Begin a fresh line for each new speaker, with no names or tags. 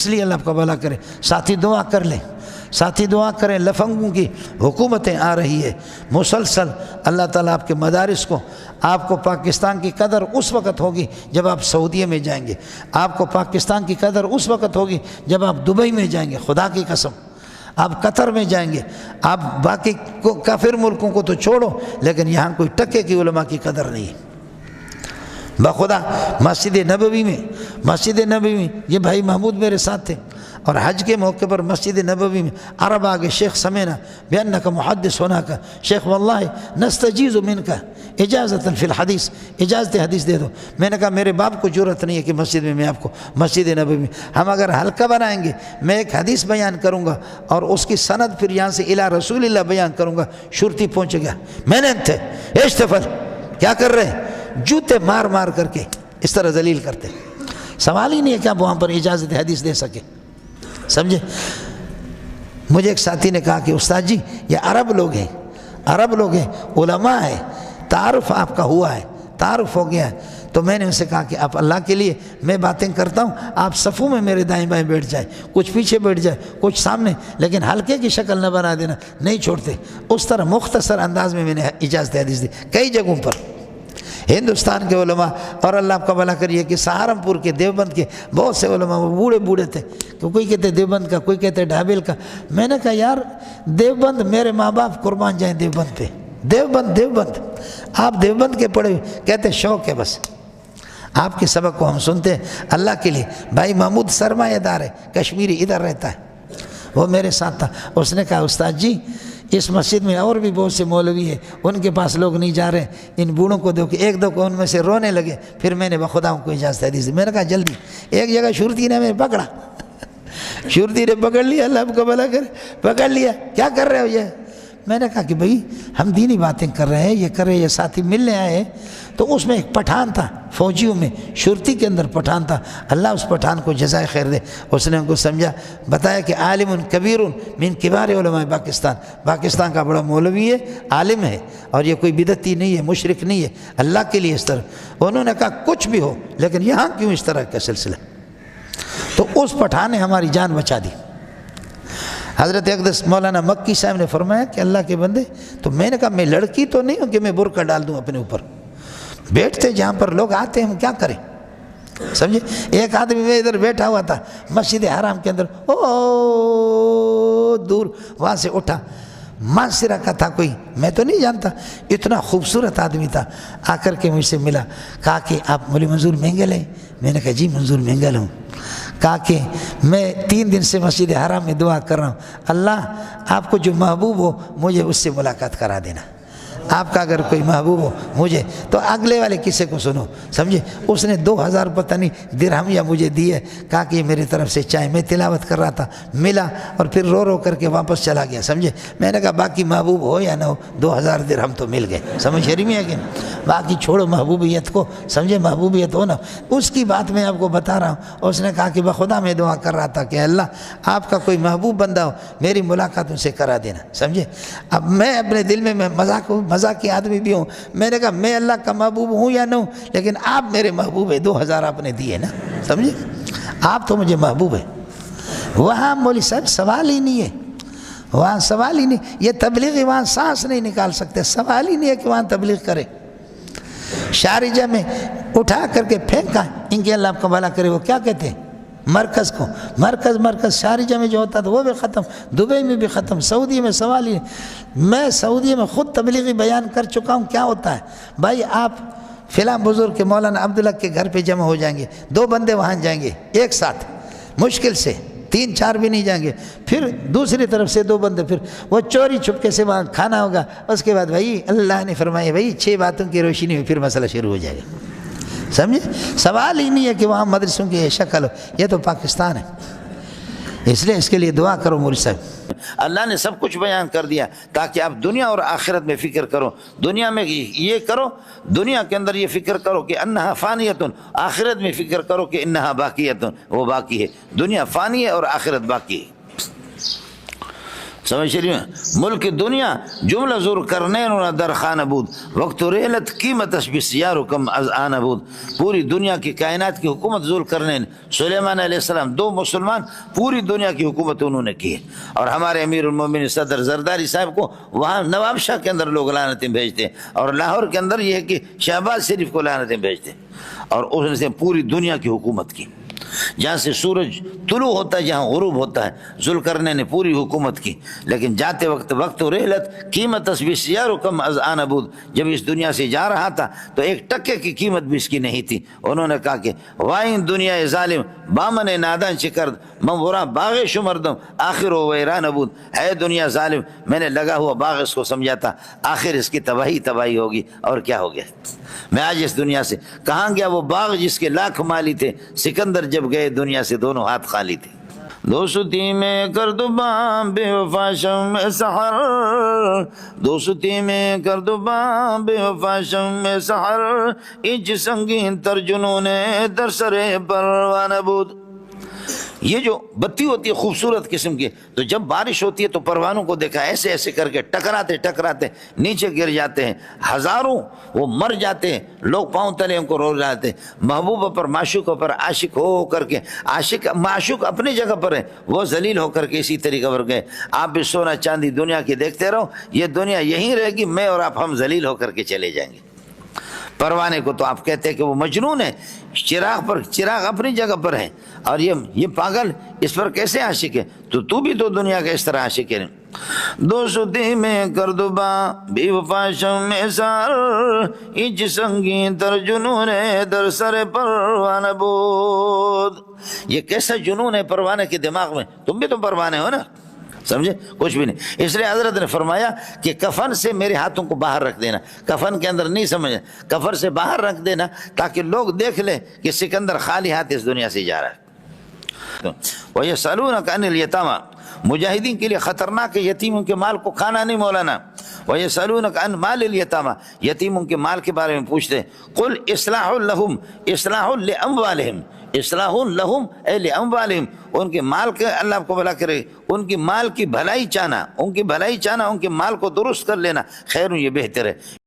اس لیے اللہ آپ کا بھلا کرے۔ ساتھی دعا کر لیں، ساتھی دعا کریں، لفنگوں کی حکومتیں آ رہی ہے مسلسل، اللہ تعالیٰ آپ کے مدارس کو، آپ کو پاکستان کی قدر اس وقت ہوگی جب آپ سعودیہ میں جائیں گے، آپ کو پاکستان کی قدر اس وقت ہوگی جب آپ دبئی میں جائیں گے، خدا کی قسم آپ قطر میں جائیں گے، آپ باقی کافر ملکوں کو تو چھوڑو، لیکن یہاں کوئی ٹکے کی علماء کی قدر نہیں ہے۔ بخدا مسجد نبوی میں یہ بھائی محمود میرے ساتھ تھے، اور حج کے موقع پر مسجد نبوی میں عرب آگے شیخ سمینا بأنک محدث ہونا کا، شیخ واللہ نستجیز منک اجازت فی الحدیث، اجازت حدیث دے دو۔ میں نے کہا میرے باپ کو جرأت نہیں ہے کہ مسجد میں آپ کو مسجد نبوی میں، ہم اگر حلقہ بنائیں گے میں ایک حدیث بیان کروں گا اور اس کی سند پھر یہاں سے الی رسول اللہ بیان کروں گا، شرطی پہنچے گا، میں نے تھے اشتفل کیا کر رہے ہیں، جوتے مار مار کر کے اس طرح ذلیل کرتے، سوال ہی نہیں ہے کہ آپ وہاں پر اجازت حدیث دے سکے، سمجھے۔ مجھے ایک ساتھی نے کہا کہ استاد جی یہ عرب لوگ ہیں، علماء ہیں، تعارف آپ کا ہوا ہے، تعارف ہو گیا ہے، تو میں نے ان سے کہا کہ آپ اللہ کے لیے میں باتیں کرتا ہوں، آپ صفوں میں میرے دائیں بائیں بیٹھ جائے، کچھ پیچھے بیٹھ جائے کچھ سامنے، لیکن حلقے کی شکل نہ بنا دینا، نہیں چھوڑتے۔ اس طرح مختصر انداز میں نے اجازت حدیث دی کئی جگہوں پر، ہندوستان کے علماء، اور اللہ آپ کا بھلا کریے کہ سہارنپور کے دیوبند کے بہت سے علماء وہ بوڑھے تھے، تو کوئی کہتے دیوبند کا، کوئی کہتے ڈھابل کا، میں نے کہا یار دیوبند میرے ماں باپ قربان جائیں دیوبند پہ، دیوبند آپ دیوبند کے پڑھے کہتے شوق ہے بس، آپ کے سبق کو ہم سنتے ہیں اللہ کے لیے۔ بھائی محمود سرمایہ دار ہے، کشمیری، ادھر رہتا ہے، وہ میرے ساتھ تھا، اس نے کہا استاد جی اس مسجد میں اور بھی بہت سے مولوی ہیں، ان کے پاس لوگ نہیں جا رہے، ان بوڑھوں کو دو کہ ایک دو کو ان میں سے رونے لگے، پھر میں نے بخدا ان کو اجازت حدیث دی۔ میں نے کہا جلدی، ایک جگہ شورتی نے ہمیں پکڑا، شورتی نے پکڑ لیا، اللہ آپ کو بھلا کرے، پکڑ لیا، کیا کر رہے ہو یہ؟ میں نے کہا کہ بھئی ہم دینی باتیں کر رہے ہیں، یہ کر رہے ہیں، یہ ساتھی ملنے آئے ہیں، تو اس میں ایک پٹھان تھا، فوجیوں میں شرطی کے اندر پٹھان تھا، اللہ اس پٹھان کو جزائے خیر دے، اس نے ان کو سمجھا، بتایا کہ عالم کبیر من کبار علماء پاکستان کا بڑا مولوی ہے، عالم ہے، اور یہ کوئی بدعتی نہیں ہے، مشرک نہیں ہے، اللہ کے لیے اس طرح۔ انہوں نے کہا کچھ بھی ہو لیکن یہاں کیوں اس طرح کا سلسلہ، تو اس پٹھان نے ہماری جان بچا دی۔ حضرت اقدس مولانا مکی صاحب نے فرمایا کہ اللہ کے بندے، تو میں نے کہا میں لڑکی تو نہیں ہوں کہ میں برقع ڈال دوں اپنے اوپر، بیٹھتے جہاں پر لوگ آتے ہیں ہم کیا کریں، سمجھے۔ ایک آدمی میں ادھر بیٹھا ہوا تھا مسجد حرام کے اندر، دور وہاں سے اٹھا، مانسرا کا تھا کوئی، میں تو نہیں جانتا، اتنا خوبصورت آدمی تھا، آ کر کے مجھ سے ملا، کہا کہ آپ مولوی منظور مینگل ہیں؟ میں نے کہا جی منظور مینگل ہوں۔ کہا کہ میں 3 دن سے مسجد حرام میں دعا کر رہا ہوں، اللہ آپ کو جو محبوب ہو مجھے اس سے ملاقات کرا دینا، آپ کا اگر کوئی محبوب ہو مجھے، تو اگلے والے کسے کو سنو، سمجھے۔ اس نے 2000 پتہ نہیں درہم یا مجھے دیے، کہا کہ یہ میری طرف سے چاہے، میں تلاوت کر رہا تھا، ملا اور پھر رو کر کے واپس چلا گیا، سمجھے۔ میں نے کہا باقی محبوب ہو یا نہ ہو 2000 درہم تو مل گئے، سمجھ رہی میں ہے کہ باقی چھوڑو محبوبیت کو، سمجھے، محبوبیت ہو نا، اس کی بات میں آپ کو بتا رہا ہوں۔ اس نے کہا کہ بخدا میں دعا کر رہا تھا کہ اللہ آپ کا کوئی محبوب بندہ ہو، میری ملاقات ان سے کرا دینا، سمجھے۔ اب میں اپنے دل میں مذاق کی آدمی بھی ہوں، میں نے کہا میں اللہ کا محبوب ہوں یا نہ ہوں، لیکن آپ میرے محبوب ہیں، 2000 آپ نے دیے نا، سمجھے، آپ تو مجھے محبوب ہے۔ وہاں مولوی صاحب سوال ہی نہیں ہے، وہاں سوال ہی نہیں، یہ تبلیغی وہاں سانس نہیں نکال سکتے، سوال ہی نہیں ہے کہ وہاں تبلیغ کرے۔ شارجہ میں اٹھا کر کے پھینکا، ان کے اللہ آپ کا بھلا کرے، وہ کیا کہتے ہیں مرکز کو، مرکز شارجہ میں جو ہوتا تھا وہ بھی ختم، دبئی میں بھی ختم، سعودی میں سوال ہی، میں سعودی میں خود تبلیغی بیان کر چکا ہوں کیا ہوتا ہے۔ بھائی آپ فلاں بزرگ کے مولانا عبداللہ کے گھر پہ جمع ہو جائیں گے، 2 بندے وہاں جائیں گے ایک ساتھ، مشکل سے 3-4 بھی نہیں جائیں گے، پھر دوسری طرف سے 2 بندے، پھر وہ چوری چھپکے سے وہاں کھانا ہوگا، اس کے بعد بھائی اللہ نے فرمایا بھائی 6 باتوں کی روشنی میں پھر مسئلہ شروع ہو جائے گا، سمجھے۔ سوال ہی نہیں ہے کہ وہاں مدرسوں کی شکل ہو، یہ تو پاکستان ہے، اس لیے اس کے لیے دعا کرو مولوی صاحب۔ اللہ نے سب کچھ بیان کر دیا تاکہ آپ دنیا اور آخرت میں فکر کرو، دنیا میں یہ کرو، دنیا کے اندر یہ فکر کرو کہ انہا فانیتن، آخرت میں فکر کرو کہ انہا باقیتن، وہ باقی ہے، دنیا فانی ہے اور آخرت باقی ہے۔ سمجھ رہی ہیں؟ ملک دنیا جملہ زور کرنے در خان بود وقت ریلت قیمت بسیار کم از آن بود. پوری دنیا کی کائنات کی حکومت زور کرنے. سلیمان علیہ السلام 2 مسلمان پوری دنیا کی حکومت انہوں نے کی ہے. اور ہمارے امیر المومنین صدر زرداری صاحب کو وہاں نواب شاہ کے اندر لوگ لعنتیں بھیجتے ہیں، اور لاہور کے اندر یہ ہے کہ شہباز شریف کو لعنتیں بھیجتے ہیں. اور اس نے پوری دنیا کی حکومت کی. جہاں سے سورج طلوع ہوتا ہے جہاں غروب ہوتا ہے ذوالقرنین نے پوری حکومت کی. لیکن جاتے وقت رحلت قیمت بسیار کم از آن بود. جب اس دنیا سے جا رہا تھا تو 1 ٹکے کی قیمت بھی اس کی نہیں تھی. انہوں نے کہا کہ وائن دنیا ظالم بامن نادان چکرد منورا باغ شمردم آخر و ویران بود. ہے دنیا ظالم، میں نے لگا ہوا باغ اس کو سمجھا تھا، آخر اس کی تباہی ہوگی. اور کیا ہو گیا؟ میں آج اس دنیا سے کہاں گیا وہ باغ جس کے لاکھ مالی تھے؟ سکندر جب گئے دنیا سے دونوں ہاتھ خالی تھے. دوستی میں کردبام بے وفا شم سحر، دوستی میں کردبام بے وفا شم سحر، اج سنگین تر جنون در سر پروانہ بود. یہ جو بتی ہوتی ہے خوبصورت قسم کی، تو جب بارش ہوتی ہے تو پروانوں کو دیکھا ایسے ایسے کر کے ٹکراتے نیچے گر جاتے ہیں، ہزاروں وہ مر جاتے ہیں، لوگ پاؤں تلے ان کو رو جاتے ہیں. محبوبہ پر معشوقہ پر عاشق ہو کر کے، معشوق اپنی جگہ پر ہے، وہ ذلیل ہو کر کے اسی طریقے پر گئے. آپ بھی سونا چاندی دنیا کی دیکھتے رہو، یہ دنیا یہیں رہے گی، میں اور آپ ہم ذلیل ہو کر کے چلے جائیں گے. پروانے کو تو آپ کہتے ہیں کہ وہ مجنون ہے، چراغ اپنی جگہ پر ہے، اور یہ پاگل اس پر کیسے عاشق ہے؟ تو بھی تو دنیا کا اس طرح عاشق ہے. دوستی میں کردبا بی وفا شم سار، اج سنگین تر جنون در سر پروانہ بود. یہ کیسا جنون ہے پروانے کے دماغ میں؟ تم بھی تو پروانے ہو نا، سمجھے؟ کچھ بھی نہیں. اس لیے حضرت نے فرمایا کہ کفن سے میرے ہاتھوں کو باہر رکھ دینا، کفن کے اندر نہیں سمجھنا، کفن سے باہر رکھ دینا تاکہ لوگ دیکھ لیں کہ سکندر خالی ہاتھ اس دنیا سے جا رہا ہے. وَيَسْأَلُونَكَ عَنِ الْيَتَامَى، مجاہدین کے لیے خطرناک ہے یتیموں کے مال کو کھانا نہیں مولانا. وَيَسْأَلُونَكَ عَنْ مَالِ الْيَتَامَى، یتیموں کے مال کے بارے میں پوچھتے ہیں. قُلْ إِصْلَاحٌ لَهُمْ إِصْلَاحٌ لِأَمْوَالِهِمْ، اصلاح لہم اے لاموالہم، ان کے مال کے اللہ آپ کو بھلا کرے، ان کی مال کی بھلائی چاہنا، ان کی بھلائی چاہنا، ان کے مال کو درست کر لینا خیر، یہ بہتر ہے.